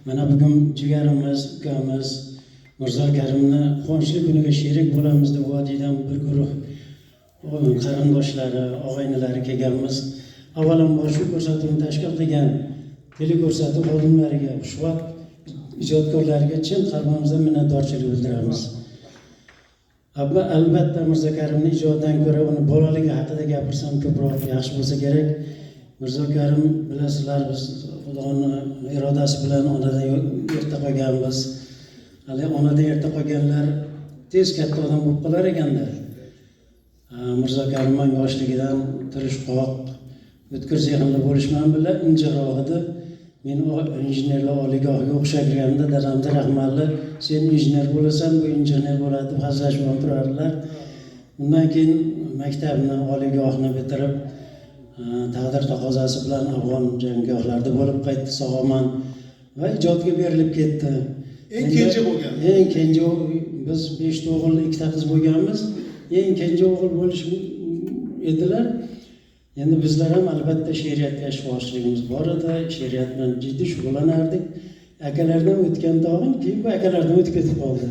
Mana bugun jigarimiz, ukamiz Mirzo Karimni quvonchli kuniga sherik bo'lamiz deb vodiydan bir guruh qarindoshlari, og'aynilari kelganmiz. Avvalambor shu ko'rsatuvni tashkil qilgan teleko'rsatuv xodimlariga, xushvaqt ijodkorlarga chin qalbimizdan minnatdorchilik bildiramiz. Albatta Mirzo Karimni ijodidan ko'ra uni bolaligi haqida gapirsam ko'proq yaxshi bo'lsa kerak. Mirzo Karim bilasizlar, biz Xudoning irodasi bilan onadan erta qolganmiz. Hali onadan erta qolganlar tez katta odam bo'lib qolar ekanda. Mirzo Karim yoshligidan tirishqoq, o'tkir zehnli bo'lishman bilan injiroq edi. Men injenerlar oliygohiga o'qishga kirganimda dadamda rahmatli, sen injener bo'lasan, bu injener bo'ladi deb hazillashib turardilar. Undan keyin maktabni, oliygohni bitirib, taqdir taqozosi bilan afg'on janggohlarida bo'lib qaytdi, sog'man va ijodga berilib ketdi. Eng kenja bo'lgan. Eng kenja, biz 5 o'g'il, 2 qiz bo'lganmiz. Eng kenja o'g'il bo'lish edilar. Endi bizlar ham albatta she'riyatga ishqibozchiligimiz bor edi, she'riyat bilan jiddiy shug'ullanardik. Akalardan o'tgan tog'im keyin bu akalardan o'tib ketib qoldi.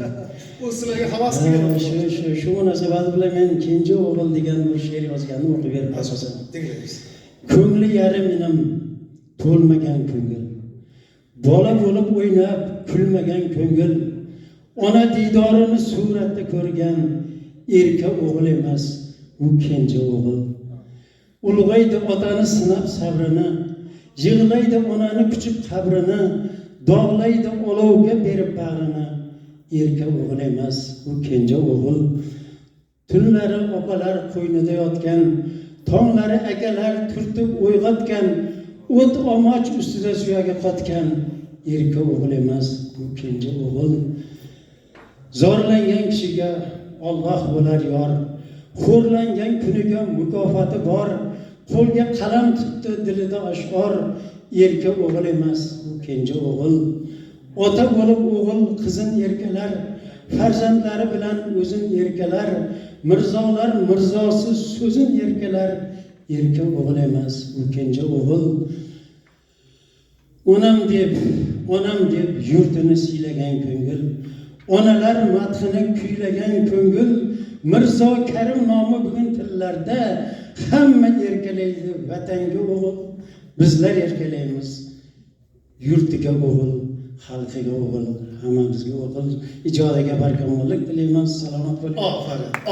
U sizlarga havas qilgan. Shu munosabat bilan men kenja o'g'il degan bir she'r yozganni o'qib berib asosan. Tinglaymiz. Ko'ngli yarim menim to'lmagan ko'ngil. Bola bo'lib o'ynab kulmagan ko'ngil. Ona diydorini suratda ko'rgan erka o'g'il emas, u kenja o'g'il. Ulg'aydi otani sinab sabrini, yig'laydi onani kuchib qabrini, dog'laydi olovga berib bag'rini. Erka o'g'il emas, u kenja o'g'il. Tunlari opalar qo'ynida yotgan, tonglari akalar turtib uyg'otgan, o't omoch ustida suyaga qotgan. Erka o'g'il emas, u kenja o'g'il. Zorlangan kishiga Alloh bo'lar yor, xo'rlangan kuniga mukofoti bor. Qo'lga qalam tutdi, dilida ash'or. Erka o'g'il emas, u kenja o'g'il. Ota bo'lib o'g'il qizin erkalar, farzandlari bilan o'zin erkalar. Mirzolar mirzosi so'zin erkalar. Erka o'g'il emas, u kenja o'g'il. Onam deb yurtini siylagan ko'ngil, onalar madhini kuylagan ko'ngil. Mirzo Karim nomi bugun tillarda, hamma erkalaydi vatanga o'g'il. Bizlar erkalaymiz yurtiga o'g'il, xalqiga o'g'il, hammamizga o'g'il. Ijodiga barkamollik tilayman. Salomat bo'ling.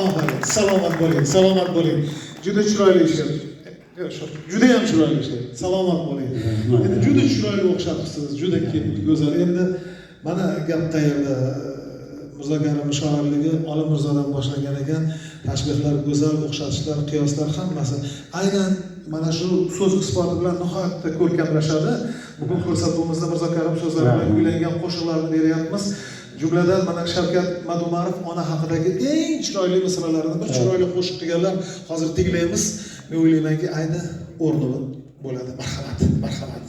Ofarin, salomat bo'ling, salomat bo'ling. Juda chiroyli she'r. Juda ham chiroyli she'r. Salomat bo'ling. Endi juda chiroyli o'xshatibsiz, juda go'zal. Endi mana gap qayerda? Mirzo Karim shoirligi Oli Mirzodan boshlangan ekan. Tashbihlar go'zal, o'xshatishlar, qiyoslar hammasi aynan mana shu so'z isboti bilan nihoyatda ko'rkamlashadi. Bugun ko'rsatuvimizda Mirzo Karim so'zlari bilan kuylangan qo'shiqlarni beryapmiz. Jumladan mana Shavkat Madumarov ona haqidagi eng chiroyli misralarini bir chiroyli qo'shiq qilganlar. Hozir tinglaymiz. Men o'ylaymanki, ayni o'rni bo'ladi. Marhamat, marhamat.